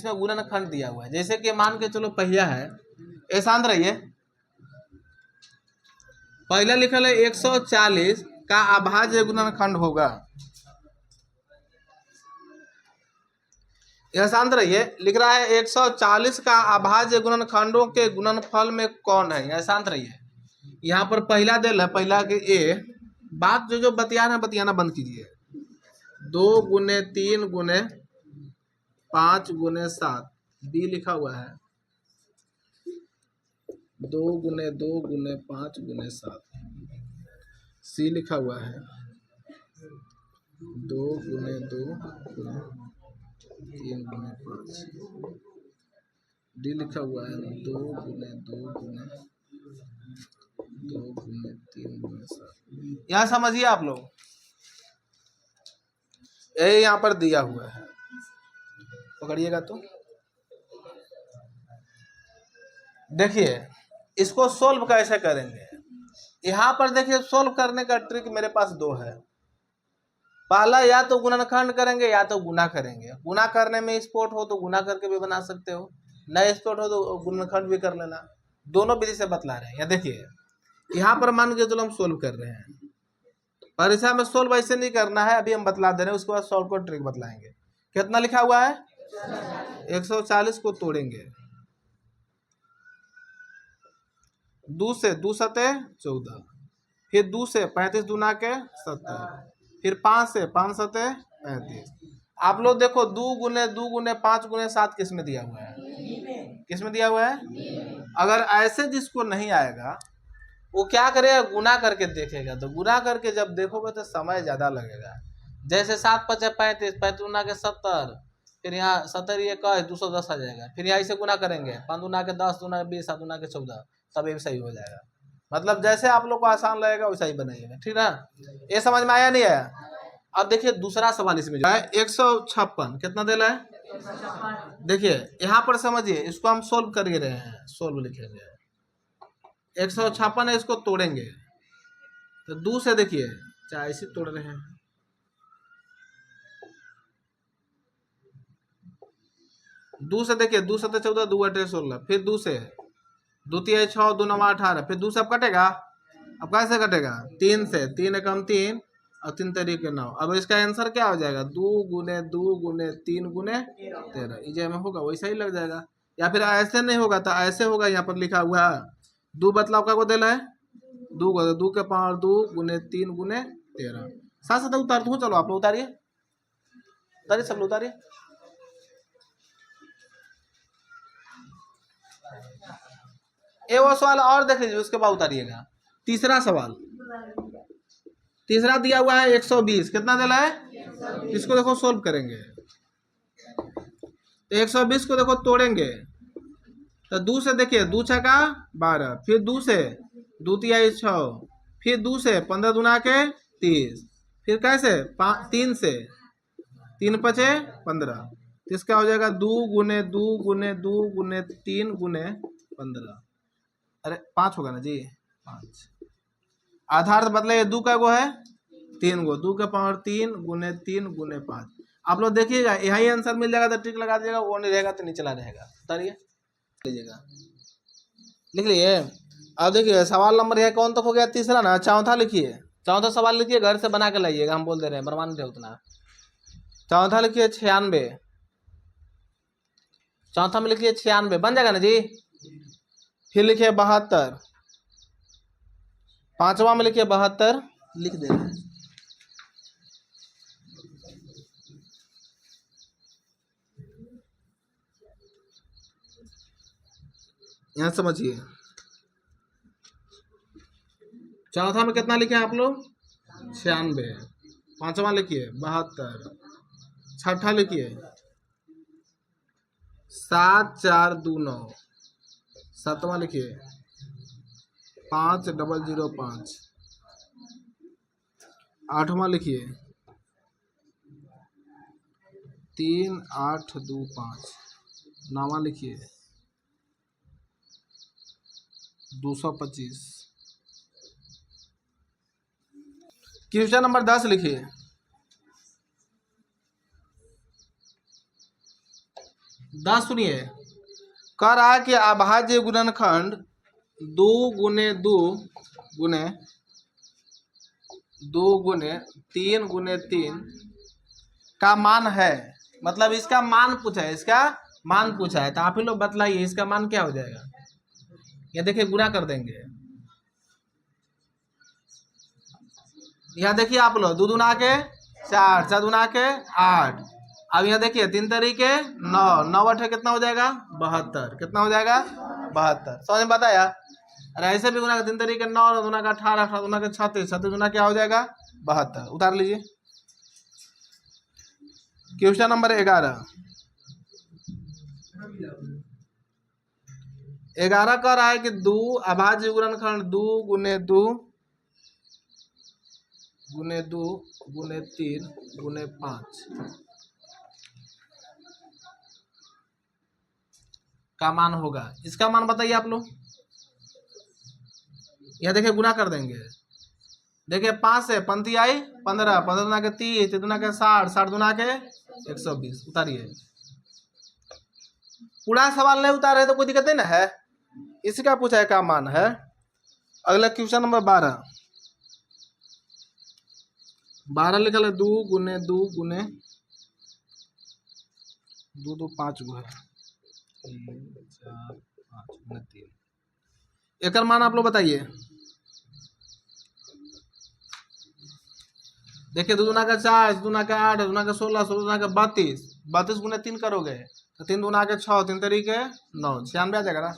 इसमें गुणनखंड दिया हुआ है। जैसे कि मान के चलो पहिया है, ऐसा रहिए, पहला लिखल है 140 का अभाज्य गुणनखंड होगा। यह शांत रहिए, लिख रहा है 140 का अभाज्य गुणनखंडों के गुणनफल में कौन है। यह शांत रहिए, यहाँ पर पहला दिल है, पहला के ए, बात जो बतियाना बतियाना बंद कीजिए। 2 गुने 3 गुने 5 गुने 7 बी लिखा हुआ है। 2 गुने 2 गुने 5 गुने 7 सी लिखा हुआ है। 2 गुने 2 गुने 3 गुने 5 डी लिखा हुआ है। 2 गुने 2 गुने 2 गुने 3 गुने 7। यहाँ समझिए आप लोग, ये यहाँ पर दिया हुआ है, पकड़िएगा तो देखिए इसको सोल्व कैसे करेंगे। यहाँ पर देखिए सोल्व करने का ट्रिक मेरे पास दो है। पहला, या तो गुणनखंड करेंगे या तो गुना करेंगे। गुना करने में स्पोर्ट हो तो गुना करके भी बना सकते हो, न स्पोर्ट हो तो गुणनखंड भी कर लेना। दोनों विधि से बतला रहे हैं। या देखिए यहाँ पर मान के चलो हम सोल्व कर रहे हैं, परीक्षा में सोल्व ऐसे नहीं करना है, अभी हम बतला दे रहे हैं, उसके बाद सोल्व को ट्रिक बतलाएंगे। कितना लिखा हुआ है, 140 को तोड़ेंगे, 2 से 2 सते 14, फिर 2 से 35 दूना के 70, फिर 5 से 5 सते 35। आप लोग देखो 2 गुने 2 गुने 5 गुने 7 किस में दिया हुआ है, किस में दिया हुआ है। अगर ऐसे जिसको नहीं आएगा वो क्या करेगा, गुना करके देखेगा। तो गुना करके जब देखोगे तो समय ज्यादा लगेगा। जैसे 7 × 5 = 35, 35 गुना के 70, फिर यहाँ 70 ये का 210 आ जाएगा। फिर यहाँ इसे गुना करेंगे, 5 गुना के 10, गुना के 20, 7 गुना के 14, तब ये सही हो जाएगा। मतलब जैसे आप लोग को आसान लगेगा वैसा ही बनाइएगा, ठीक है। ये समझ में आया नहीं आया। अब देखिए दूसरा सवाल इसमें जो है 156 कितना देना है। देखिए यहाँ पर समझिए, इसको हम सोल्व कर रहे हैं, सोल्व लिखेंगे। 156 है, इसको तोड़ेंगे तो 2 से देखिए, चाहे इसे तोड़ रहे हैं, 2 से देखिए, 2 7 14, 2 8 16, फिर 2 से 2 3 6, 2 9 18, फिर 2 से अब कटेगा। अब कैसे कटेगा, 3 से, 3 एकम 3 और 3 तरीके 9। अब इसका आंसर क्या हो जाएगा, 2 गुने 2 गुने 3 गुने 13। इजे में होगा वैसा ही लग जाएगा। या फिर ऐसे नहीं होगा तो ऐसे होगा, यहाँ पर लिखा हुआ है 2 बतलाव का को देला है, 2 को 2 के पावर 2 गुने 3 गुने 13। साथ साथ उतार दूँ, चलो आप लोग उतारिए, उतारिए सब लोग उतारिए। ये वो सवाल और देख लीजिए, उसके बाद उतारिएगा। तीसरा सवाल, तीसरा दिया हुआ है 120, कितना देला है। इसको देखो सोल्व करेंगे तो 120 को देखो तोड़ेंगे तो 2 से देखिए, 2 6 का 12, फिर 2 से 2 3 6, फिर 2 से 15 दूना के 30, फिर कैसे 3 से 3 5 15, इसका हो जाएगा 2 गुने 2 गुने 2 गुने 3 गुने 15। अरे 5 होगा ना जी, 5। आधार तो बदले 2 का गो है 3 गो, 2 के पावर 3 गुने 3 गुने 5। आप लोग देखिएगा यही आंसर मिल जाएगा तो टिक लगा दीजिएगा, वो नहीं रहेगा तो नीचे ला रहेगा। उतारिए, लीजिएगा, लिख लिए। अब देखिए सवाल नंबर है कौन तक हो गया, तीसरा ना। चौथा लिखिए, चौथा सवाल लिखिए, घर से बना के लाइएगा, हम बोल दे रहे हैं, बर्बाद नहीं उतना। चौथा लिखिए 96, चौथा में लिखिए 96, बन जाएगा ना जी। फिर लिखिए 72, पांचवा में लिखिए 72, लिख दे रहे हैं। यहाँ समझिए, चौथा में कितना लिखे आप लोग, 96, पांचवा लिखिए 72, छठा लिखिए 7 4 2 9, सातवां लिखिए 5 0 0 5, आठवां लिखिए 3 8 2 5, नौवां लिखिए 225। क्वेश्चन नंबर 10 लिखिए। 10 सुनिए, कह रहा है कि अभाज्य गुणनखंड 2 गुने 2 गुने 2 गुने 3 गुने 3 का मान है। मतलब इसका मान पूछा है, इसका मान पूछा है, तो आप ही लोग बतलाइए इसका मान क्या हो जाएगा। ये देखिए गुणा कर देंगे, यहाँ देखिए आप लोग 2 दूना के 4, 4 दूना के 8। अब यहाँ देखिए 3 तरीके 9, 9 8 कितना हो जाएगा 72। कितना हो जाएगा 72। समझ में बताया। अरे ऐसे भी गुना का 3 तरीके 9, 9 दूना का 18, 18 दूना का 36, 36 दूना क्या हो जाएगा 72। उतार लीजिए। क्वेश्चन नंबर 11 कह रहा है कि 2 अभाज्य गुणनखंड 2 गुने 2 गुने 2 गुने 3 गुने 5 का मान होगा। इसका मान बताइए आप लोग। यह देखिए गुना कर देंगे, देखिए 5 से पंक्ति आई 15, 15 दूना के 30, 30 दूना के 60, 60 दूना के 120। उतारिए। पूरा सवाल नहीं उतारे तो कोई दिक्कत नहीं ना है। इसका पूछा है क्या मान है। अगला क्वेश्चन नंबर 12 लिखल है 2 गुने 2 गुने 2 2 5 गो है 3 4 5 गुने 3। एक मान आप लोग बताइए। देखिए 2 दूना का 4, 2 दूना का 8, 2 दूना का 16, 16 दूना का 32, 32 गुने 3 करोगे तो 3 दूना के 6, 3 तरीके 9, 96 आ जाएगा ना।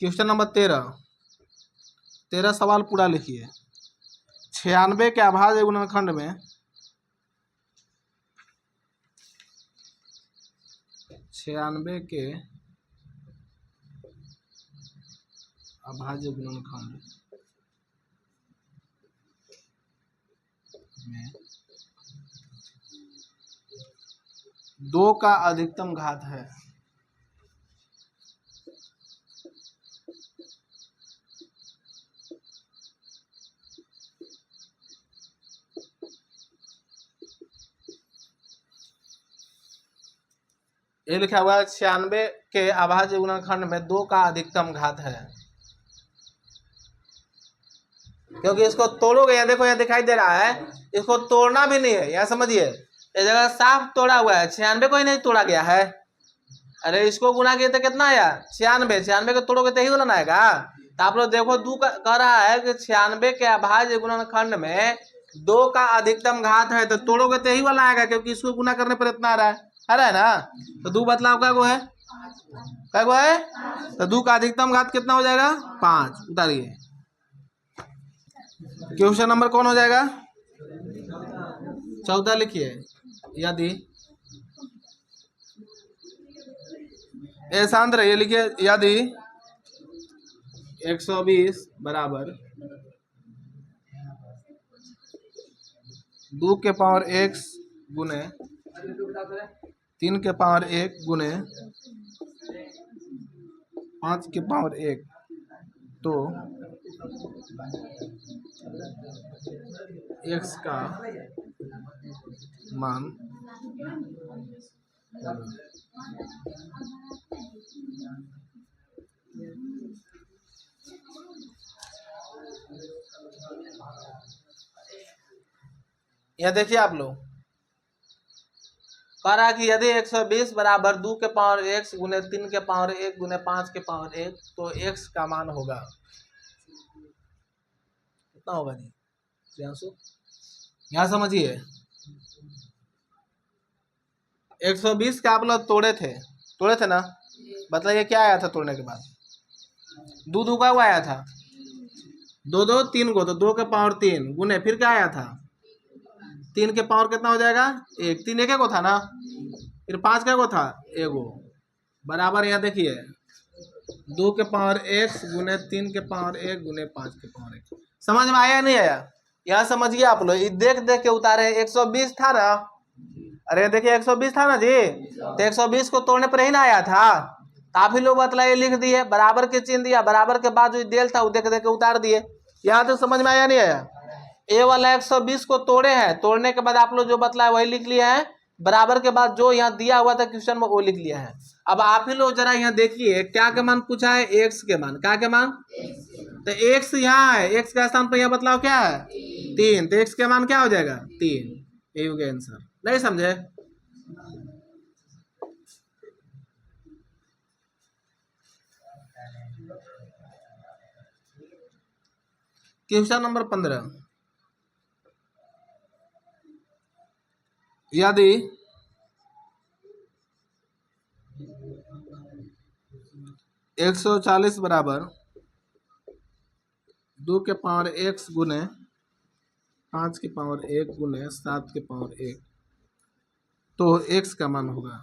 क्वेश्चन नंबर 13 सवाल पूरा लिखिए। 96 के अभाज्य गुणनखंड में 96 के अभाज्य गुणनखंड में 2 का अधिकतम घात है। ये लिखा हुआ है 96 के अभाज्य गुणनखंड में 2 का अधिकतम घात है। क्योंकि इसको तोड़ोगे, यहाँ देखो यहाँ दिखाई दे रहा है, इसको तोड़ना भी नहीं है। यहाँ समझिए, ये जगह साफ तोड़ा हुआ है, 96 को ही नहीं तोड़ा गया है। अरे इसको गुना किए तो कितना आया 96, 96 को तोड़ोगे तो ही वाला आएगा। तो आप लोग देखो 2 कह रहा है कि 96 के अभाज्य गुणनखंड में 2 का अधिकतम घात है, तो तोड़ोगे तो यही वाला आएगा, क्योंकि इसको गुना करने पर इतना आ रहा है ना। तो 2 बदलाव का गो है, क्या गो है, तो 2 का अधिकतम घात कितना हो जाएगा 5। उतारिए। क्वेश्चन नंबर कौन हो जाएगा 14 लिखिए। यदि शांत रहिए, लिखिए। यदि 120 बराबर 2 के पावर x गुने 3 के पावर 1 गुने 5 के पावर 1, तो x का मान यह देखिए आप लोग कह रहा है कि यदि 120 बराबर 2 के पावर x गुने 3 के पावर 1 गुने 5 के पावर 1, तो x का मान होगा कितना होगा जी यहाँ समझिए। 120 का आप लोग तोड़े थे ना। बताइए क्या आया था तोड़ने के बाद। 2 2 का आया था 2 2 3 को, तो 2 के पावर 3 गुने फिर क्या आया था 3 के पावर कितना हो जाएगा 1, 3 एक को था ना, फिर 5 का को था एगो बराबर। यहाँ देखिए 2 के पावर x गुने 3 के पावर 1 गुने 5 के पावर 1। समझ में आया नहीं आया। यहाँ समझिए आप लोग, देख देख के उतारे। 120 था ना, अरे देखिए 120 था ना जी, तो 120 को तोड़ने पर ही ना आया था। आप ही लोग बतलाइए, लिख दिए, बराबर के चिन्ह दिया, बराबर के बाद जो डेल था वो देख देख के उतार दिए। यहाँ तक समझ में आया नहीं आया? ए वाला 120 को तोड़े हैं, तोड़ने के बाद आप लोग जो बतलाए वही लिख लिया है, बराबर के बाद जो यहाँ दिया हुआ था क्वेश्चन में वो लिख लिया है। अब आप ही लोग जरा यहाँ देखिए क्या के मान पूछा है, एक्स के मान, क्या के मान, तो एक्स यहाँ है, एक्स का स्थान पर यहाँ बतलाओ क्या है 3, तो एक्स के मान क्या हो जाएगा 3, यही हो गया आंसर। नहीं समझे? क्वेश्चन नंबर 15, यदि 140 बराबर 2 के पावर x गुने 5 के पावर 1 गुने 7 के पावर 1, तो x का मान होगा।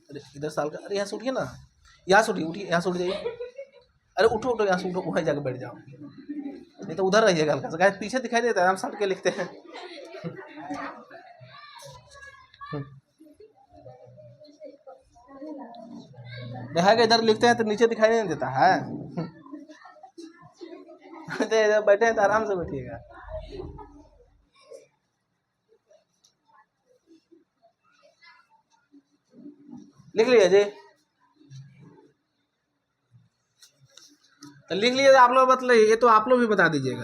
अरे इधर साल का, अरे यहाँ से उठिए ना, यहाँ से उठिए, उठिए यहाँ से उठ जाइए, अरे उठो उठो, यहाँ से उठो, वहीं जाकर बैठ जाओ, नहीं तो उधर रहिएगा हल्का सा, पीछे दिखाई देता है, हम सट के लिखते हैं। देखा कि इधर लिखते हैं तो नीचे दिखाई नहीं देता है। तो बैठे हैं तो आराम से बैठिएगा। लिख लिया जी, तो लिख लिया आप लोग, मतलब ये तो आप लोग भी बता दीजिएगा।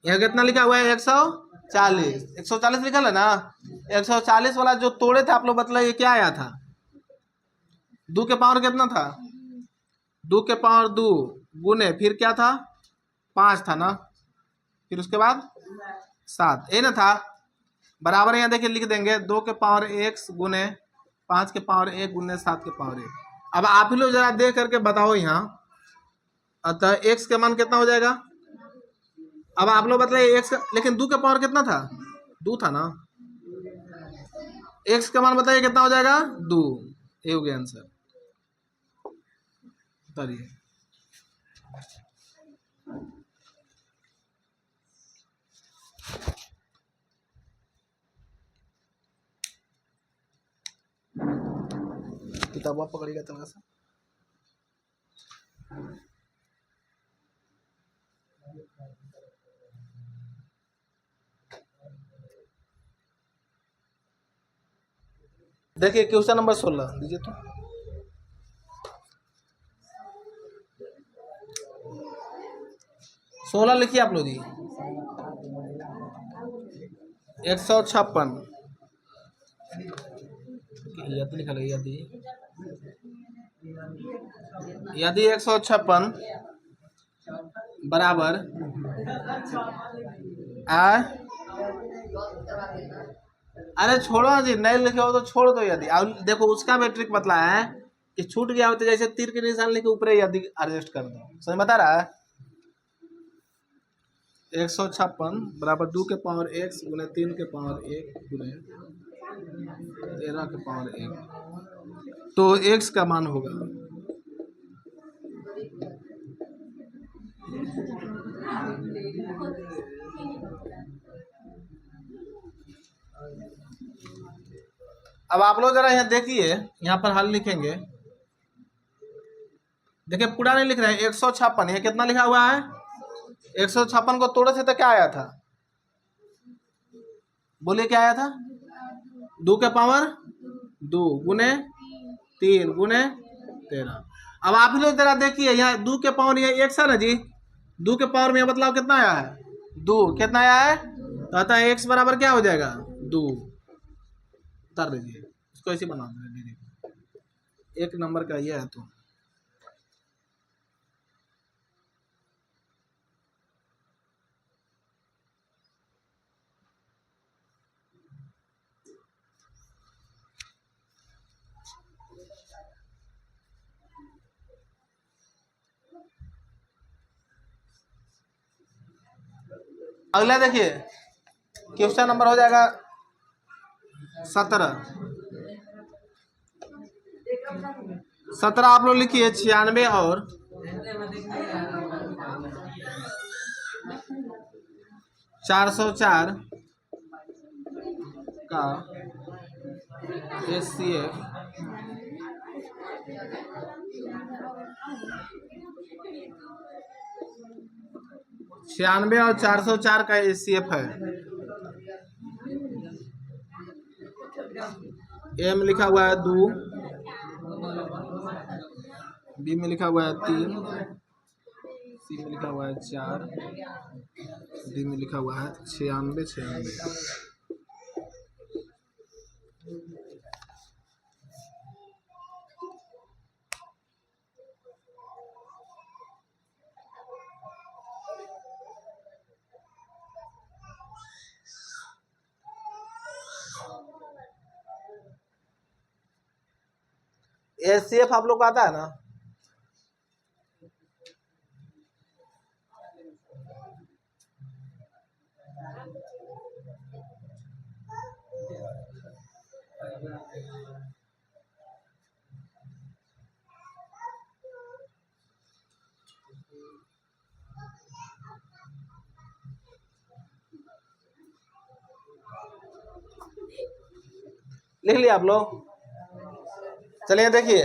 यहाँ कितना लिखा हुआ है 140, 140 लिखा है ना, 140 वाला जो तोड़े थे आप लोग बतलाइए ये क्या आया था, 2 के पावर कितना था, 2 के पावर 2 गुने फिर क्या था 5 था ना, फिर उसके बाद 7, ये ना था, बराबर यहाँ देखिए लिख देंगे 2 के पावर x गुने 5 के पावर 1 गुने 7 के पावर 1। अब आप ही लोग जरा देख करके बताओ यहाँ, अतः x के मान कितना हो जाएगा। अब आप लोग बताइए x का, लेकिन 2 के पावर कितना था 2 था ना, x का मान बताइए कितना हो जाएगा 2, ये हो गया आंसर। बताइए किताब पकड़ेगा थोड़ा सा। देखिए क्वेश्चन नंबर 16 दीजिए तो, सोलह लिखिए आप लोग जी, 156 लिखा लगे, यदि 156 बराबर अरे छोड़ो जी, नहीं लिखे हो तो छोड़ दो। यदि अब देखो उसका मैट्रिक बतलाया है कि छूट गया हो तो जैसे तीर के निशान लेके ऊपर यदि एडजस्ट कर दो, समझ बता रहा है। 156 बराबर 2 के पावर x गुने 3 के पावर 1 गुने 13 के पावर 1, तो x का मान होगा अब आप लोग जरा यहाँ देखिए, यहाँ पर हल लिखेंगे, देखिए पूरा नहीं लिख रहे हैं, 156 ये कितना लिखा हुआ है, 156 को तोड़े थे तो क्या आया था, बोलिए क्या आया था, 2 के पावर 2 गुने 3 गुने 13। अब आप लोग जरा देखिए यहाँ 2 के पावर ये x है ना जी, 2 के पावर में बतलाओ कितना आया है 2, कितना आया है, तो आता है x बराबर क्या हो जाएगा 2, उतार दीजिए इसको, ऐसे बना दीजिए, एक नंबर का ये है। तो अगला देखिए क्वेश्चन नंबर हो जाएगा 17। 17 आप लोग लिखिए 96 और 404 का HCF छियानवे और 404 का HCF है। ए में लिखा हुआ है 2, बी में लिखा हुआ है 3, सी में लिखा हुआ है 4, डी में लिखा हुआ है 96। HCF आप लोग को आता है ना? लिख लिया आप लोग? चलिए देखिए,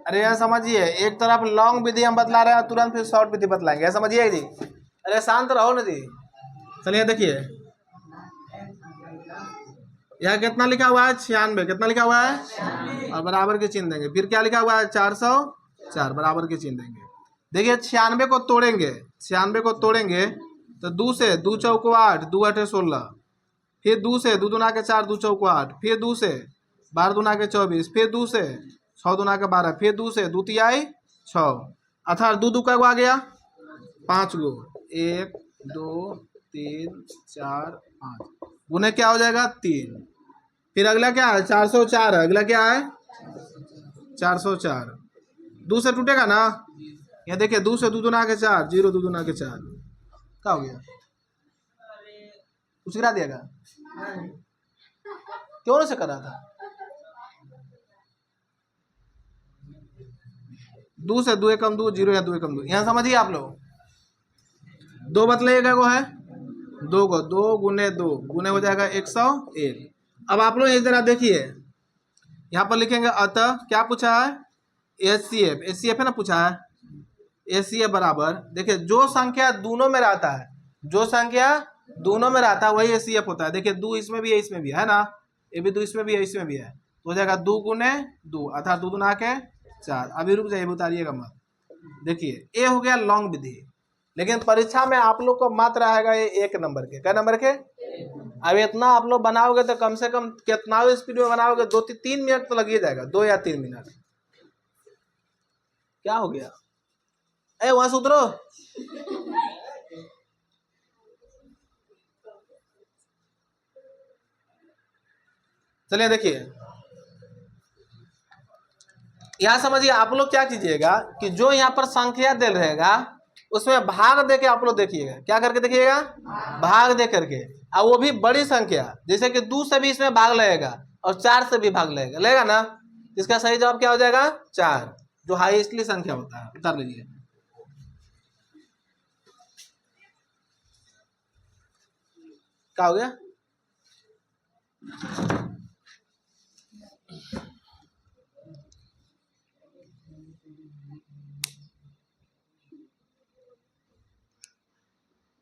अरे यह समझिए, एक तरफ लॉन्ग विधि हम बतला रहे हैं, तुरंत फिर शॉर्ट विधि बतलाएंगे, समझिए जी। अरे शांत रहो ना जी। चलिए देखिए, यह कितना लिखा हुआ है? 96। कितना लिखा हुआ है? और बराबर के चिन्ह देंगे। फिर क्या लिखा हुआ है? 404, बराबर के चिन्ह देंगे। देखिए 96 को तोड़ेंगे, 96 को तोड़ेंगे तो 2 से 2 चौको 8, 2 8 16, फिर 2 से 2 दूना के 4, 2 चौको 8, फिर 2 से 12 दूना के 24, फिर 2 से 6 दूना के 12, फिर 2 से 2 तिहाई 6, अर्थात 2 का आ गया 5 गो, 1 2 3 4 5 गुने क्या हो जाएगा? 3। फिर अगला क्या है? 404 है। अगला क्या है? 404। 2 से टूटेगा ना? यहाँ देखिए 2 से 2 दूना के 4, 0 2 दूना के 4, क्या हो गया? कुछ गिरा दिएगा? क्यों से कर रहा था? 2 से 2 एकम 2, 0 या 2 एकम 2। यहाँ समझिए आप लोग, 2 बतलाइएगा वो है 2 को, 2 गुने 2 गुने हो जाएगा 101। अब आप लोग इस तरह देखिए, यहाँ पर लिखेंगे अतः क्या पूछा है? HCF, HCF है ना पूछा है। HCF बराबर, देखिए जो संख्या दोनों में रहता है, जो संख्या दोनों में रहता है वही HCF होता है। देखिए 2 इसमें भी है, इसमें भी है ना, ये भी 2 इसमें भी है, इसमें भी है, तो हो जाएगा 2 गुने 2, अर्थात 2 दूना के 4। अभी रुक जाइए, उतारिएगा मत। देखिए ये हो गया लॉन्ग विधि, लेकिन परीक्षा में आप लोग को मात्र रहेगा ये 1 नंबर के। क्या नंबर के? अब इतना आप लोग बनाओगे तो कम से कम कितना स्पीड में बनाओगे? 2-3 मिनट तो लग ही जाएगा, 2 या 3 मिनट। क्या हो गया? ए वहां से उतरो। चलिए देखिए, यहां समझिए आप लोग क्या कीजिएगा कि जो यहाँ पर संख्या दे रहेगा उसमें भाग दे के आप लोग देखिएगा। क्या करके देखिएगा? भाग दे करके, और वो भी बड़ी संख्या, जैसे कि 2 से भी इसमें भाग लगेगा और 4 से भी भाग लगेगा ना। इसका सही जवाब क्या हो जाएगा? 4, जो हाईएस्टली संख्या होता है। उतार लीजिए। क्या हो गया?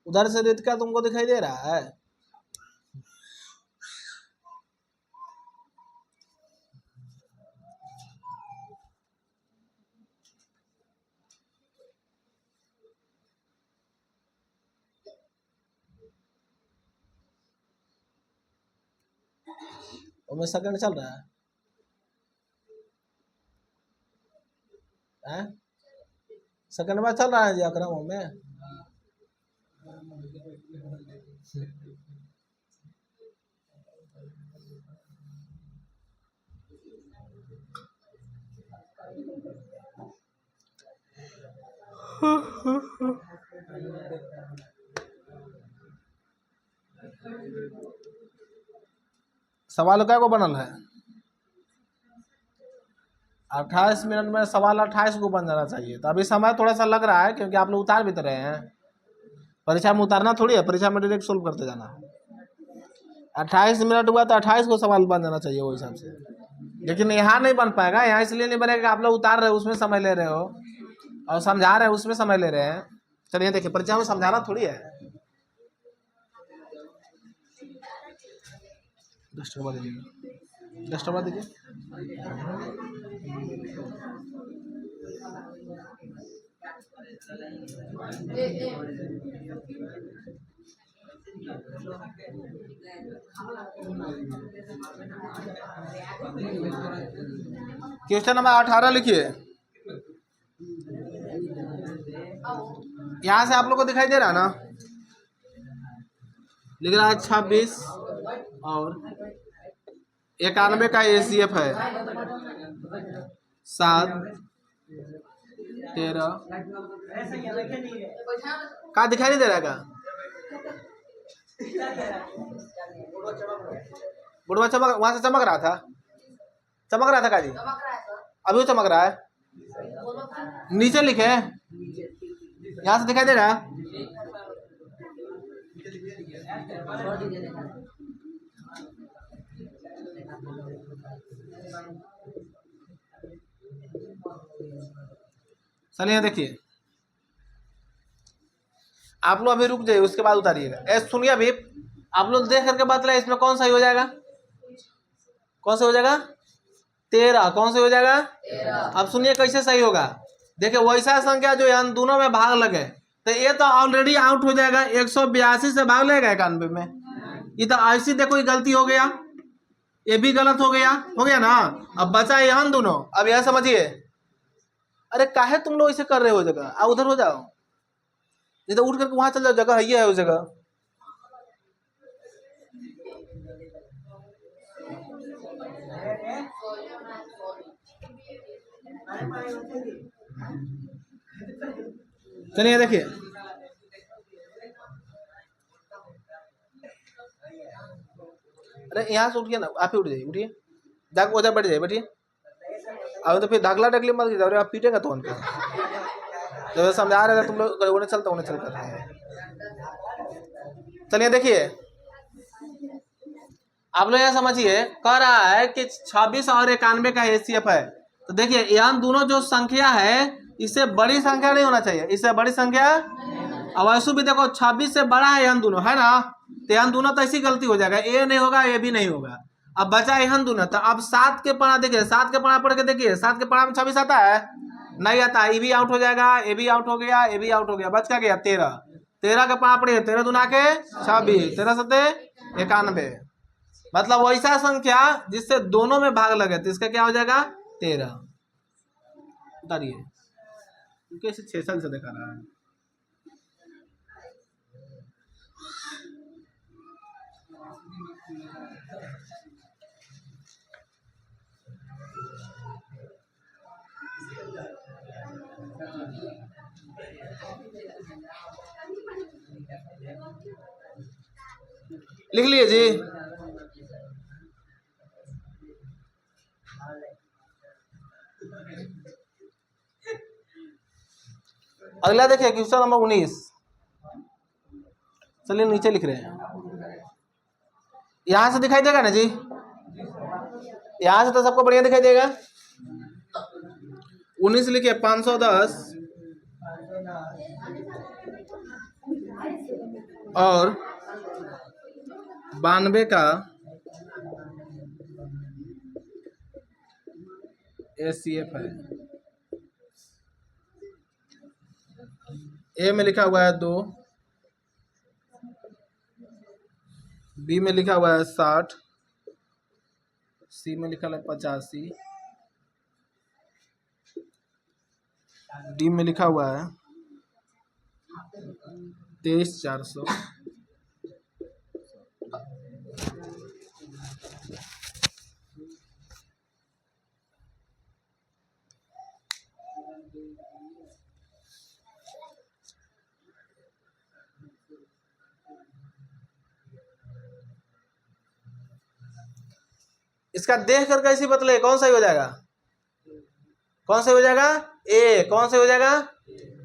उधर से रेत का तुमको दिखाई दे रहा है? उसमें सेकंड चल रहा है? सेकंड में चल रहा है जी अक्रम में। सवाल क्या को बनल है? 28 मिनट में सवाल 28 को बन जाना चाहिए। तो अभी समय थोड़ा सा लग रहा है क्योंकि आप लोग उतार भी तो रहे हैं। परीक्षा में उतारना थोड़ी है, परीक्षा में डायरेक्ट सोल्व करते जाना। 28 मिनट हुआ तो 28 को सवाल बन जाना चाहिए वो हिसाब से, लेकिन यहाँ नहीं बन पाएगा। यहाँ इसलिए नहीं बनेगा, आप लोग उतार रहे हो उसमें समय ले रहे हो और समझा रहे हो उसमें समय ले रहे हैं। चलिए देखिए, परीक्षा में समझाना थोड़ी है। डस्टर दीजिए, डस्टर दीजिए। क्वेश्चन नंबर 18 लिखिए। यहां से आप लोग को दिखाई दे रहा है ना, लिख रहा है 26 और 91 का ACF है 7 13 का दिखाई नहीं दे रहा का? बुढ़वा चमक, वहां से चमक रहा था का जी? अभी वो चमक रहा है। नीचे लिखे, यहां से दिखाई दे रहा है? चलिए देखिए, आप लोग अभी रुक जाइए, उसके बाद उतारिएगा। सुनिए अभी, आप लोग देख करके बतलाइए इसमें कौन सा ही हो जाएगा, कौन सा हो जाएगा? 13। कौन से हो जाएगा? 13। अब सुनिए कैसे सही होगा। देखिए, वैसा संख्या जो इन दोनों में भाग लगे तो ये तो ऑलरेडी आउट हो जाएगा। 182 से भाग लेगा 91 में, ये तो ऐसी देखो ये गलती हो गया, ये भी गलत हो गया ना। अब बचा यहाँ दोनों। अब यह समझिए, अरे काहे तुम लोग इसे कर रहे हो जगह, आप उधर हो जाओ, नहीं तो उठ करके वहां चल जाओ, जगह है उस जगह। चलिए देखिए, अरे यहाँ से उठिए ना, आप ही उठ जाइए, उठिए, दाग उधर बैठ जाइए, बैठिए। अब तो फिर ढाकला ढकली मत कीजिए, आप पीटेगा तो उनको जब समझा रहे थे तुम लोग उन्हें चलता उन्हें चल करते हैं। चलिए देखिए, आप लोग यह समझिए, कह रहा है कि 26 और 91 का ACF है। तो देखिए, यहाँ दोनों जो संख्या है इससे बड़ी संख्या नहीं होना चाहिए, इससे बड़ी संख्या। अब ऐसे भी देखो 26 से बड़ा है यहाँ दोनों, है ना, तो यहाँ दोनों तो ऐसी गलती हो जाएगा, ए नहीं होगा, ए भी नहीं होगा। अब बचा यहाँ दोनों, तो अब 7 के पढ़ा देखिए, 7 के पढ़ा पढ़ के देखिए, 7 के पढ़ा में 26 आता है? नहीं आता। ये भी आउट हो जाएगा, ये भी आउट हो गया, ये भी आउट हो गया, बच क्या गया? 13। 13 के पढ़ा पढ़िए, 13 दूना के 26, 13 सते 91। मतलब वैसा संख्या जिससे दोनों में भाग लगे तो इसका क्या हो जाएगा? 13। उतारिए, कैसे 6 साल से दिखा रहा है। लिख लिए जी। अगला देखिए, क्वेश्चन नंबर 19। चलिए नीचे लिख रहे हैं, यहां से दिखाई देगा ना जी? यहां से तो सबको बढ़िया दिखाई देगा। 19 लिखिए, 510 और 92 का ACF है। ए में लिखा हुआ है 2, बी में लिखा हुआ है 60, सी में लिखा है 85, डी में लिखा हुआ है 23,400। इसका देख कर कैसी बतले कौन सा ही हो जाएगा, कौन सा हो जाएगा? ए। कौन सा हो जाएगा?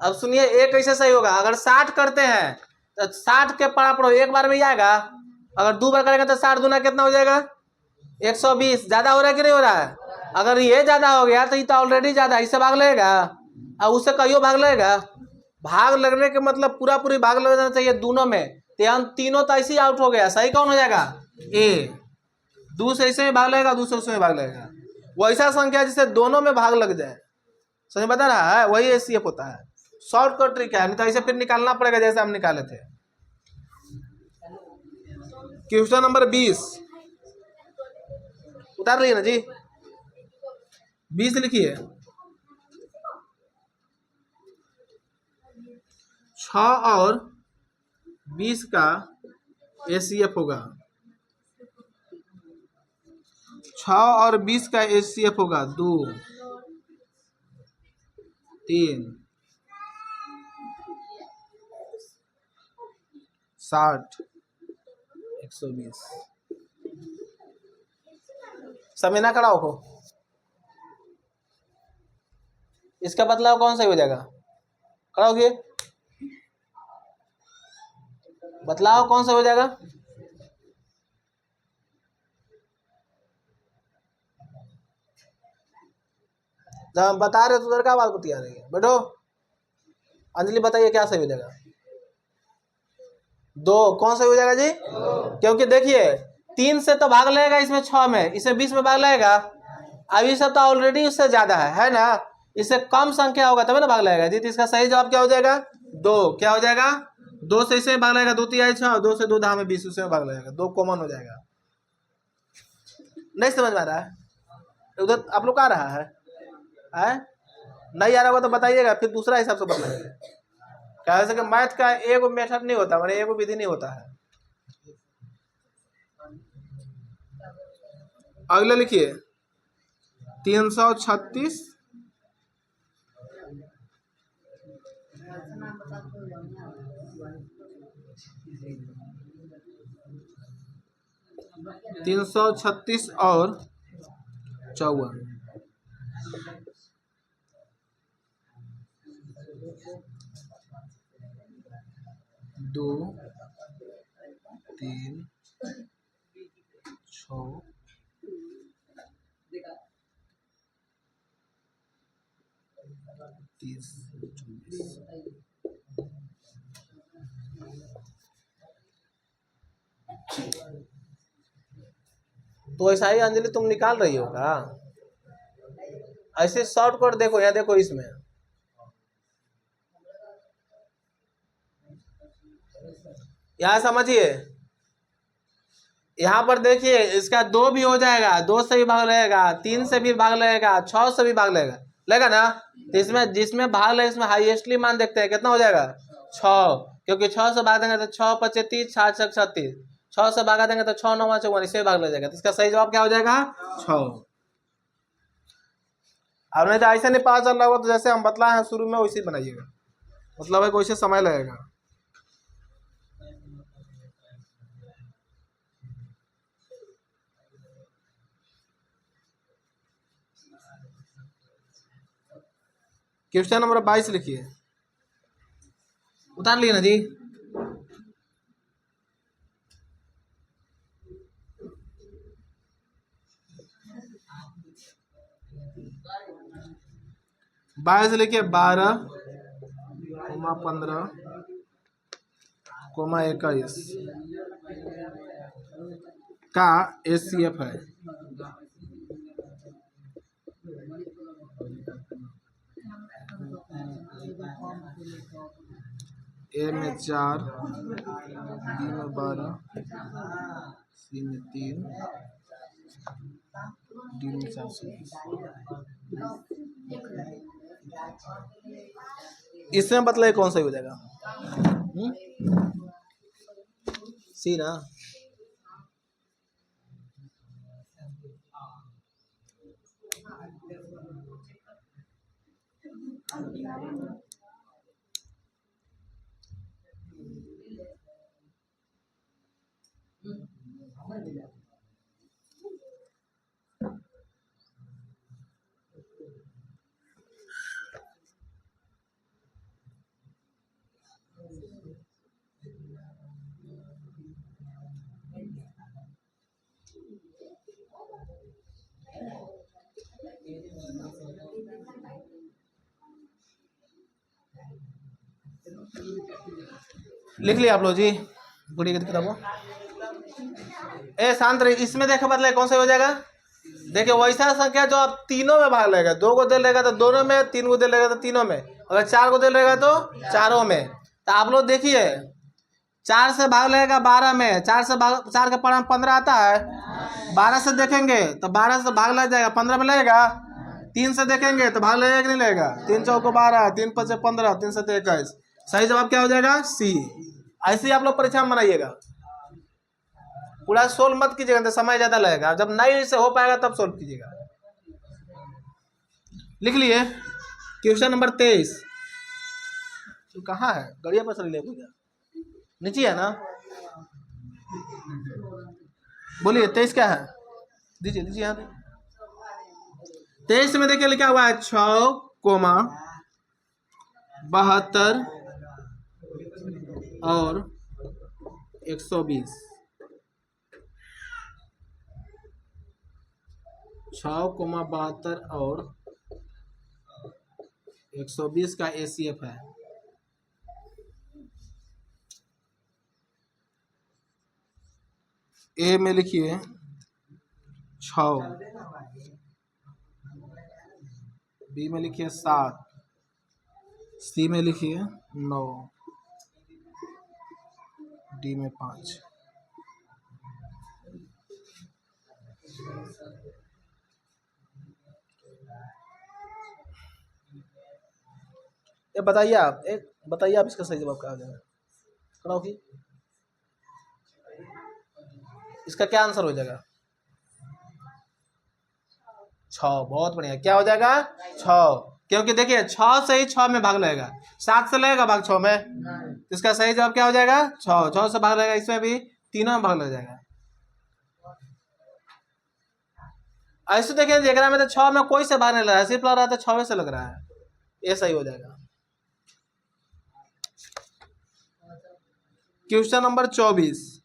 अब सुनिए, ए कैसे सही होगा? अगर 60 करते हैं 60 के पढ़ा पढ़ो एक बार में ही आएगा। अगर 2 बार करेगा तो 60 दूना कितना हो जाएगा 120। ज्यादा हो रहा है कि नहीं हो रहा है? अगर ये ज्यादा हो गया तो ये तो ऑलरेडी ज्यादा, इससे भाग लगेगा और उससे कहियो भाग लगेगा। भाग लगने के मतलब पूरा पूरी भाग लग जाना चाहिए दोनों में। तो यहाँ तीनों तो ऐसे ही आउट हो गया। सही कौन हो जाएगा? ए। दूसरे इससे में भाग लगेगा, दूसरे उसमें भाग लगेगा। वैसा संख्या जिससे दोनों में भाग लग जाए, समझ बता रहा है, वही एचसीएफ होता है। शॉर्टकट ट्रिक है, नहीं तो ऐसे फिर निकालना पड़ेगा जैसे हम निकाले थे। क्वेश्चन नंबर 20 उतार लिए ना जी? 20 लिखिए। 6 और 20 का एचसीएफ होगा। 6 और 20 का एचसीएफ होगा 2 3 60 120। समय ना खड़ा हो। इसका बदलाव कौन सा हो जाएगा? खड़ा होगी। बदलाव कौन सा हो जाएगा? जब हम बता रहे तो उधर का बात बतिया रही है। बैठो अंजलि, बताइए क्या सही हो जाएगा? 2 कौन सा हो जाएगा जी? क्योंकि देखिए 3 से तो भाग लगेगा इसमें, 6 में, इसमें 20 में भाग लगेगा। अभी सब तो ऑलरेडी उससे ज्यादा है ना? इससे कम संख्या होगा तभी ना भाग लगेगा जी। तो इसका सही जवाब क्या हो जाएगा? 2। क्या हो जाएगा? 2 से इसमें भाग लगेगा, 2 3 6, 2 से 2 धाम 20, उसमें भाग लगेगा, 2 कॉमन हो जाएगा। नहीं समझ में आ रहा है? उधर आप लोग आ रहा है? नहीं आ रहा होगा तो बताइएगा, फिर दूसरा हिसाब से बताइएगा। क्या कि मैथ का एगो मेथड नहीं होता, मतलब एगो विधि नहीं होता है। अगला लिखिए 336 336 और 54। 2 3 6 30 24। तो ऐसा ही अंजलि तुम निकाल रही हो क्या? ऐसे शॉर्टकट देखो, यहाँ देखो, इसमें यहाँ समझिए, यहाँ पर देखिए इसका 2 भी हो जाएगा, 2 से भी भाग लगेगा, 3 से भी भाग लगेगा, 6 से भी भाग लगेगा, लगेगा ना? तो इसमें जिसमें भाग लगे इसमें हाईएस्टली मान देखते हैं कितना हो जाएगा 6, क्योंकि 6 से भाग देंगे तो 6 5 30 7 6 36, 6 से भागा देंगे तो 6 9 54, इससे भाग लग जाएगा। तो इसका सही जवाब क्या हो जाएगा? 6। अब नहीं तो ऐसे नहीं पता चल रहा होगा तो जैसे हम बतलाए हैं शुरू में वैसे बनाइएगा, मतलब है वैसे समय लगेगा। क्वेश्चन नंबर 22 लिखिए। उतार लिए ना जी? बाईस लिखिए 12 15 21 का एचसीएफ है। ए में 4, बी में 12, सी में 3, डी में 420। इसमें मतलब कौन सा हो जाएगा? सी ना? लिख लिया आप लोग जी पूरी किताबों। ए शांत रही, इसमें देखो बदले कौन सा हो जाएगा। देखिए वैसा संख्या जो आप तीनों में भाग लेगा, 2 को दे लेगा तो दोनों में, 3 को दे लेगा तो तीनों में, अगर 4 को दे लेगा तो चारों में। तो आप लोग देखिए 4 से भाग लेगा 12 में, 4 से भाग, 4 का पढ़ा 15 आता है, 12 से देखेंगे तो 12 से भाग लग जाएगा, 15 में लगेगा। 3 से देखेंगे तो भाग लगेगा कि नहीं लगेगा, 3 चौको 12, 3 5 15, 3 7 21। सही जवाब क्या हो जाएगा, सी। ऐसे ही आप लोग परीक्षा में बनाइएगा, पूरा सोल्व मत कीजिएगा तो समय ज्यादा लगेगा, जब नहीं से हो पाएगा तब सोल्व कीजिएगा। लिख लिए क्वेश्चन नंबर 23। तो कहाँ है, गड़िया पर चल ले, नीचे है ना, बोलिए 23 क्या है, दीजिए दीजिए यहाँ पे। 23 में देखिए लिखा हुआ है 6,72 और 120। 6,72 और 120 का ACF है। ए में लिखिए 6, बी में लिखिए 7, सी में लिखिए 9, डी में 5। ये बताइए आप, एक बताइए आप इसका सही जवाब क्या आ जाएगा, कराओ कि इसका क्या आंसर हो जाएगा, 6। बहुत बढ़िया, क्या हो जाएगा 6, क्योंकि देखिए 6 से ही 6 में भाग लगेगा, 7 से लगेगा भाग 6 में, इसका सही जवाब क्या हो जाएगा 6। 6 से भाग लगेगा, इसमें भी तीनों में भाग लग जाएगा। ऐसे देखिए जगह में तो 6 में कोई से भाग नहीं लग रहा है, सिर्फ लग रहा था 6 से लग रहा है, ये सही हो जाएगा। Question number 24।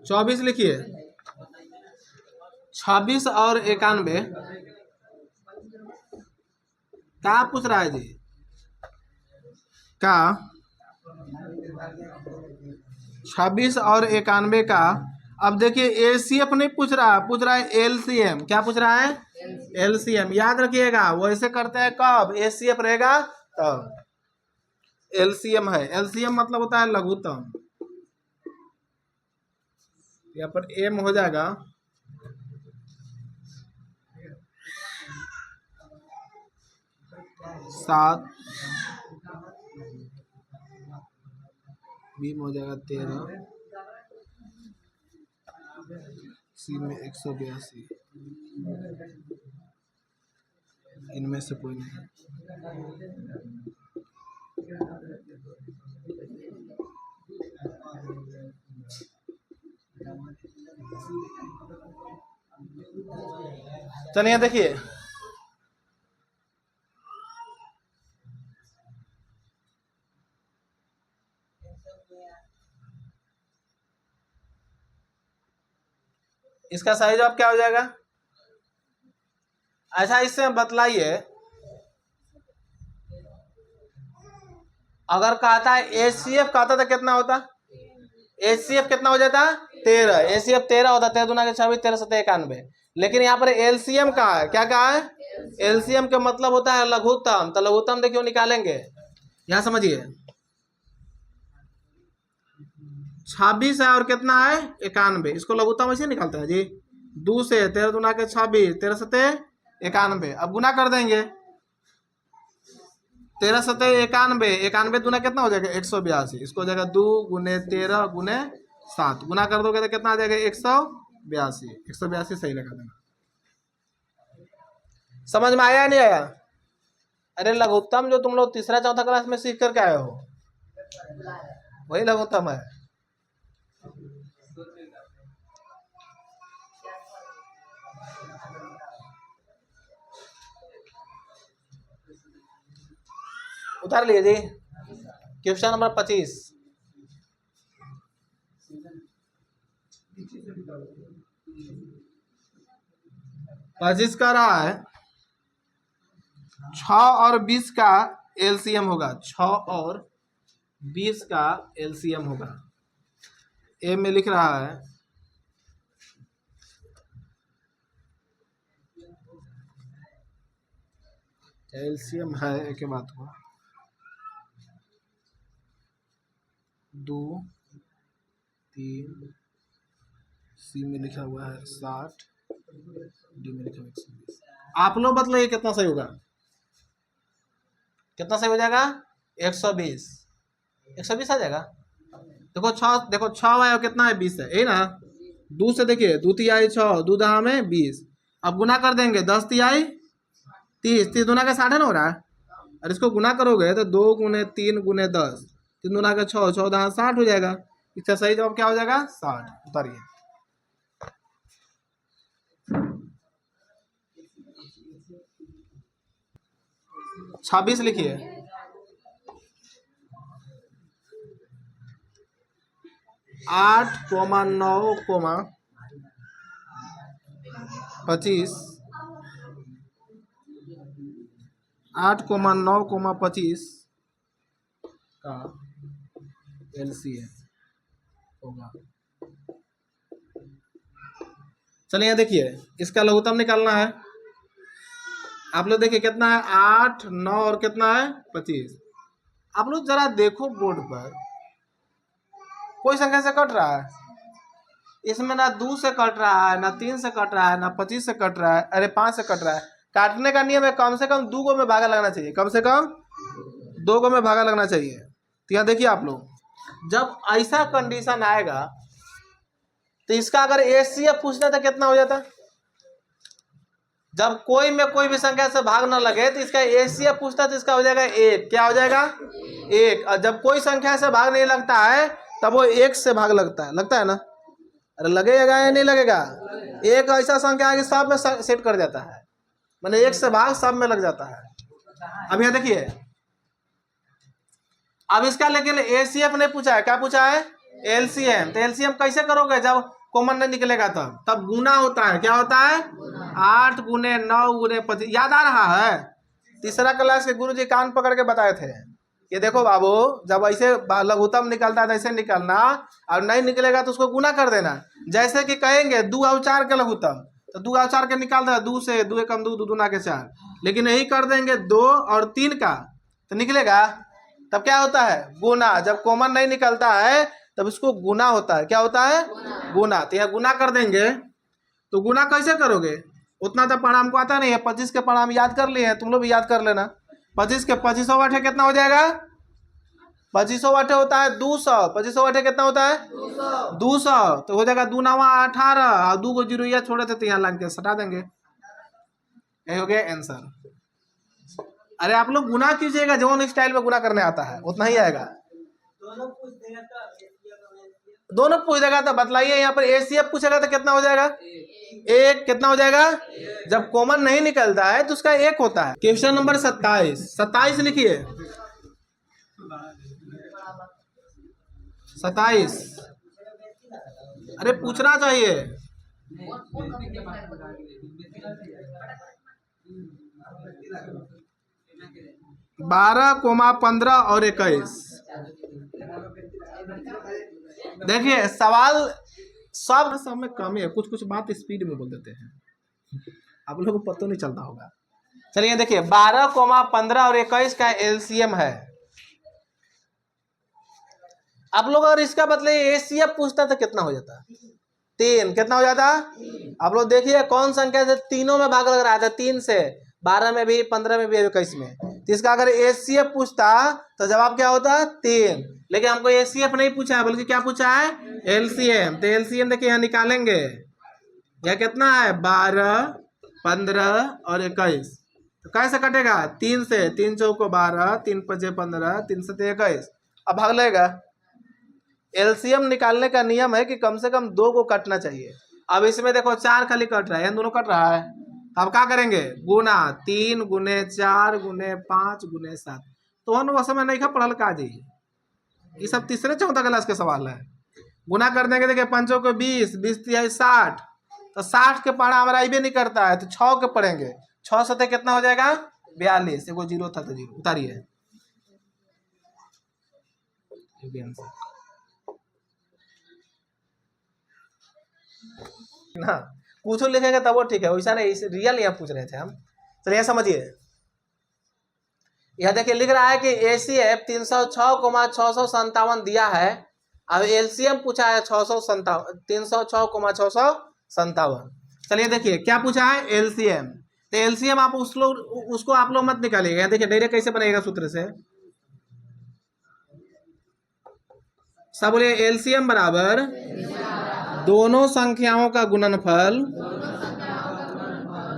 24 लिखिए 26 और 91 क्या पूछ रहा है जी, का 26 और 91 का। अब देखिए ACF नहीं पूछ रहा, पूछ रहा है LCM। क्या पूछ रहा है, LCM। याद रखिएगा वैसे करते हैं कब ACF रहेगा तब, LCM है, LCM मतलब होता है लघुत्तम। यहाँ पर M हो जाएगा 7, B में हो जाएगा 13, C में 182, इनमें से कोई नहीं। चलिए देखिए इसका सही जवाब क्या हो जाएगा। अच्छा इससे बतलाइए, अगर कहता है ACF कहता था कितना होता, ACF कितना हो जाता 13, ACF 13 होता, 13 दूना के 26, 13 7 91। लेकिन यहाँ पर LCM का है, क्या कहा है, LCM का मतलब होता है लघुत्तम। तो लघुत्तम देखिए निकालेंगे, यहाँ समझिए 26 है और कितना है 91, इसको लघुत्तम ऐसे निकालते हैं जी, 2 से 13 दूना के 26, 13 7 91। अब गुना कर देंगे, 13 7 91, 91 दूना कितना हो जाएगा 182, इसको हो जाएगा 2 गुने 13 गुने 7, गुना कर दोगे तो कितना आ जाएगा 182। 182 सही लगा देना। समझ में आया नहीं आया। अरे लघुत्तम जो तुम लोग तीसरा चौथा क्लास में सीख करके आए हो वही लघुत्तम है। उतार लिए जी क्वेश्चन नंबर 25। 25 का रहा है 6 और 20 का एलसीएम होगा, 6 और 20 का एलसीएम होगा। ए में लिख रहा है एलसीएम है, एक बात हुआ 2 3, सी में लिखा हुआ है 60, डी में लिखा हुआ 120। आप लोग बताइए कितना सही होगा, कितना सही हो जाएगा? 120, 120 आ जाएगा। देखो 6, देखो 6 है और कितना है 20 है, यही ना। 2 से देखिए 2 तिहाई 6, 2 दहा में 20। अब गुना कर देंगे 10 तिहाई 30, 30 दूना का 60 ना हो रहा है। और इसको गुना करोगे तो 2 गुने 3 गुने 10, 3 दूना का 6, 6 दहा 60 हो जाएगा। इसका सही जवाब क्या हो जाएगा? 60। उतारिए। छब्बीस लिखिए। 8,9,25 8,9,25 का एलसीएम होगा। चलिए यहाँ देखिए, इसका लघुत्तम निकालना है। आप लोग देखिए कितना है 8, 9 और कितना है 25। आप लोग जरा देखो बोर्ड पर, कोई संख्या से कट रहा है इसमें? ना 2 से कट रहा है, ना 3 से कट रहा है, ना 25 से कट रहा है, अरे 5 से कट रहा है। काटने का नियम है कम से कम 2 को में भागा लगना चाहिए, कम से कम 2 को में भागा लगना चाहिए। तो यहाँ देखिए आप लोग, जब ऐसा कंडीशन आएगा तो इसका अगर एचसीएफ पूछना था कितना हो जाता? जब कोई में कोई भी संख्या से भाग न लगे तो इसका एचसीएफ पूछता तो इसका हो जाएगा 1। क्या हो जाएगा? 1। और जब कोई संख्या से भाग नहीं लगता है तब वो 1 से भाग लगता है ना? अरे लगेगा या नहीं लगेगा? एक ऐसा संख्या है कि सब में सेट कर जाता है, मैंने 1 से भाग सब में लग जाता है। अब यहाँ देखिए, अब इसका लेकिन एचसीएफ नहीं पूछा है, क्या पूछा है? एलसीएम। तो एलसीएम कैसे करोगे? जब कॉमन नहीं निकलेगा तब गुना होता है। क्या होता है? 8 गुने 9 गुने 25। याद आ रहा है? तीसरा क्लास के गुरुजी कान पकड़ के बताए थे, ये देखो बाबू, जब ऐसे लघुत्तम निकलता है तो ऐसे निकलना, और नहीं निकलेगा तो उसको गुना कर देना। जैसे कि कहेंगे 2 और 4 के लघुत्तम, तो 2 और 4 के निकाल देगा, 2 से 2 कम 2, 2 दूना के 4। लेकिन यही कर देंगे 2 और 3 का, तो निकलेगा। तब क्या होता है? गुना। जब कॉमन नहीं निकलता है तब इसको गुना होता है। क्या होता है? गुना। तो यह गुना कर देंगे। तो गुना कैसे करोगे? उतना तो पढ़ा हमको आता नहीं है। 25 के पढ़ा हम याद कर लिए हैं, तुम लोग भी याद कर लेना। 25 के 25 वाटे कितना हो जाएगा? 25 वाटे होता है 200। 25 वाटे कितना होता है? 200। तो हो जाएगा 2 9 18, और 2 को जीरो छोड़े थे तो यहाँ लाइन के सटा देंगे। यही हो गया आंसर। अरे आप लोग गुना कीजिएगा, जो स्टाइल में गुना करने आता है उतना ही आएगा। दोनों पूछ देगा तो बतलाइए, यहाँ पर एचसीएफ पूछेगा तो कितना हो जाएगा? 1। कितना हो जाएगा? जब कॉमन नहीं निकलता है तो उसका 1 होता है। Question number 27। 27 लिखिए। 27। अरे पूछना चाहिए। 12,15 और 21। देखिए सवाल सब में कम है, कुछ कुछ बात स्पीड में बोल देते हैं, आप लोगों को पता नहीं चलता होगा। चलिए देखिए, 12,15 और 21 का एलसीएम है। आप लोग अगर इसका मतलब एचसीएफ पूछता तो कितना हो जाता? 3। कितना हो जाता? आप लोग देखिए कौन संख्या से तीनों में भाग लग रहा था, 3 से, 12 में भी, 15 में भी, 21 में। तो इसका अगर एचसीएफ पूछता तो जवाब क्या होता? 3। लेकिन हमको एचसीएफ नहीं पूछा है, बल्कि क्या पूछा है? एलसीएम। तो एलसीएम देखिए यहाँ निकालेंगे, यह कितना है? 12, 15 और 21। तो कैसे कटेगा? 3 से, 3 चौको 12, 3 पचे 15, 3 सते 21। अब भाग लेगा। एलसीएम निकालने का नियम है कि कम से कम 2 को कटना चाहिए। अब इसमें देखो 4 खाली कट रहा है, इन दोनों कट रहा है। अब क्या करेंगे? गुना। 3 गुने 4 गुने 5 गुने 7। तो हम वो समय नहीं पढ़ल का जी, ये सब तीसरे चौथा क्लास के सवाल है। गुना कर देंगे, देखिए 5 को 20, 20 तिहाई 60, तो 60 के पढ़ा हमारा आइबे नहीं करता है, तो 6 के पढ़ेंगे। 6 सतह कितना हो जाएगा 42, एगो जीरो था तो जीरो उतारिए ना, कुछ लिखेंगे तब वो ठीक है, वैसा नहीं रियल यहाँ पूछ रहे थे हम। चलिए समझिए, यह देखिए लिख रहा है कि ACF 306,657 दिया है, अब LCM पूछा है 306,657। चलिए देखिए क्या पूछा है LCM, तो LCM आप उसको आप लोग मत निकालिएगा। देखिए डायरेक्ट कैसे बनेगा सूत्र से, सब बोलिए LCM बराबर दोनों संख्याओं का गुणनफल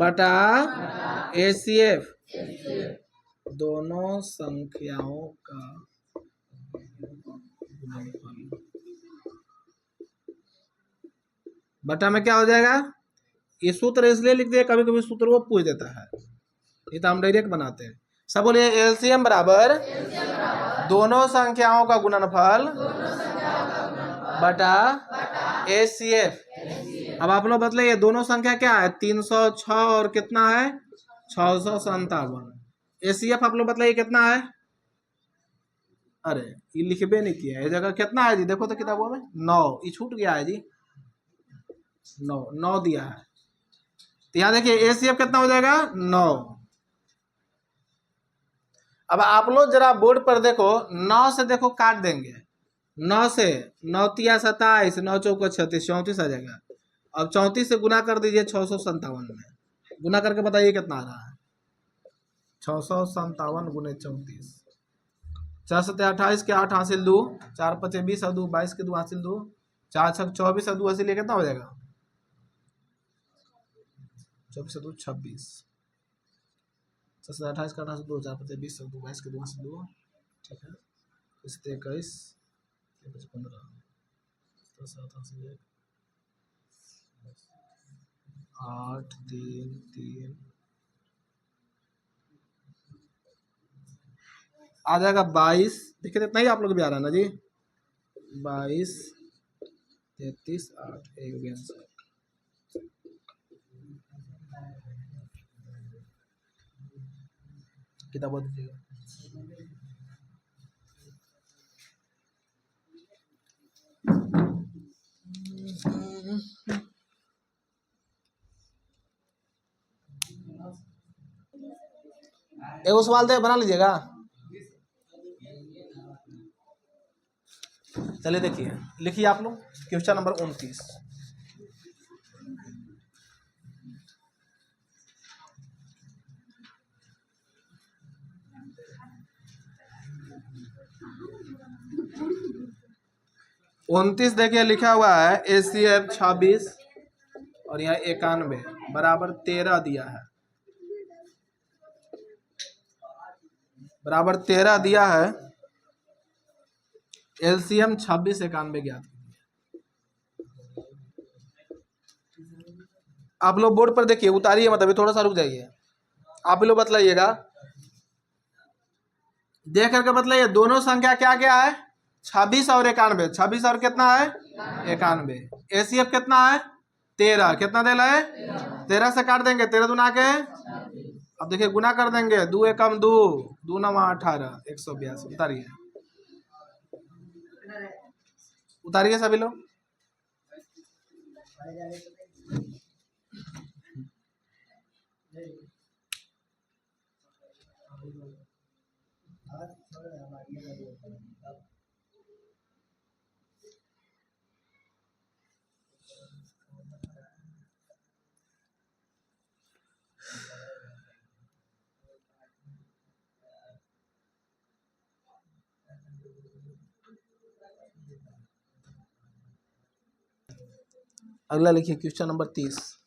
बटा ACF, दोनों संख्याओं का गुणनफल बटा में क्या हो जाएगा, ये सूत्र इसलिए लिख दिया, कभी कभी सूत्र वो पूछ देता है, ये तो हम डायरेक्ट बनाते हैं। सब बोलिए LCM बराबर दोनों संख्याओं का गुणनफल बटा ACF। अब आप लोग बतलाइए दोनों संख्या क्या है 306 और कितना है 657। ACF आप लोग बतलाइए कितना है, अरे ये लिखबे नहीं किया है, जगह कितना है जी, देखो तो किताबों में 9, ये छूट गया है जी, 9 दिया है। तो यहाँ देखिए ACF कितना हो जाएगा 9। अब आप लोग जरा बोर्ड पर देखो, 9 से देखो काट देंगे, 9 से 9 तिया 27, 9 चौको 36, 34 आ जाएगा। अब 34 से गुना कर दीजिए 657 में, गुना करके बताइए कितना आ रहा है 657 गुने 34, 4 सत्ते 28 के 8 हासिल 2, 4 पचे 20 और 2 22 के 2 हासिल 2, 4 छक 24 और 2 हासिल कितना हो जाएगा 24 और 2 26, 4 सत्ते 28 का 8 हासिल 2, 4 पचे 20 और 2 22 के 2 हासिल 2, ठीक है, इस 21 15 7 हासिल 1 8 3 3 आ जाएगा 22, देखिए इतना ही आप लोग भी आ रहा है ना जी, 22 33 8 एक आंसर। किताब दीजिएगा, एगो सवाल दे बना लीजिएगा। चलिए देखिए, लिखिए आप लोग क्वेश्चन नंबर 29। देखिए लिखा हुआ है ACF 26 और यहाँ 91 बराबर 13 दिया है, बराबर 13 दिया है। LCM 26 91 ज्ञात कीजिए। आप लोग बोर्ड पर देखिए, उतारिए मतलब थोड़ा सा रुक जाइए, आप लोग बतलाइएगा, देख करके बतलाइए दोनों संख्या क्या क्या है 26 और 91, 26 और कितना है 91। ACF कितना है 13, कितना दे रहा है 13 से काट देंगे 13 दूना के, अब देखिए गुना कर देंगे 2 एकम 2, 2 9 18, 182। उतारिए उतारिए सभी लोग, अगला लिखिए क्वेश्चन नंबर 30।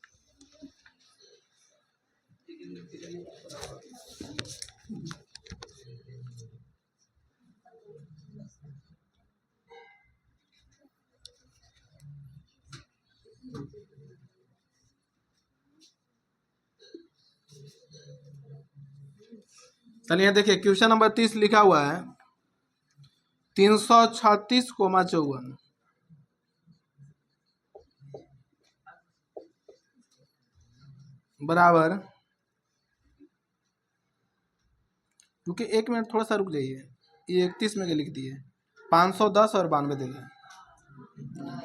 चलिए देखिए क्वेश्चन नंबर 30 लिखा हुआ है 336,54। बराबर, क्योंकि 1 मिनट थोड़ा सा रुक जाइए, ये 31 में लिख दिए, 510 और 92 देंगे।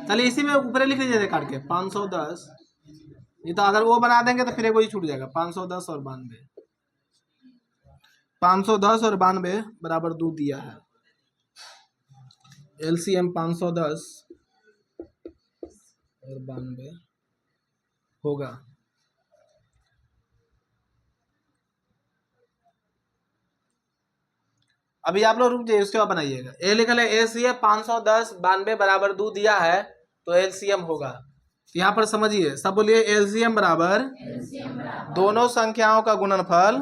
चलिए इसी में ऊपर लिख लीजिए काट के 510, ये तो अगर वो बना देंगे तो फिर एक वही छूट जाएगा, 510 और 92, 510 और 92 बराबर 2 दिया है। एलसीएम 510 और 92 होगा, अभी आप लोग रुक जाइए, उसके बाद बनाइएगा। ए लिख ले, एलसीएम 510 92 बराबर 2 दिया है, तो एलसीएम होगा। यहाँ पर समझिए, सब बोलिए एलसीएम बराबर दोनों संख्याओं का गुणनफल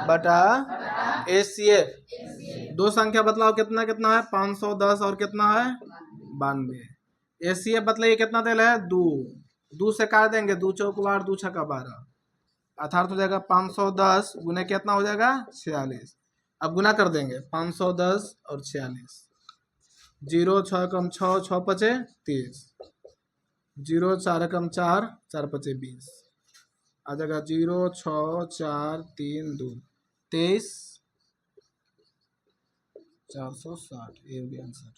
बटा एचसीएफ। दो संख्या बतलाओ कितना कितना है, 510 और कितना है 92। एचसीएफ बतलाइए कितना तेल है, 2, 2 से काट देंगे, 2 चौक 12, 2 छक्का 12, अर्थात हो जाएगा 510 गुने कितना हो जाएगा 46। अब गुना कर देंगे 510 और 46, 0 6 कम 6, 6 पचे 30, 0 4 कम 4, 4 पचे 20, आ जाएगा 0 6 4 3 2 23 460, ये हो गया आंसर।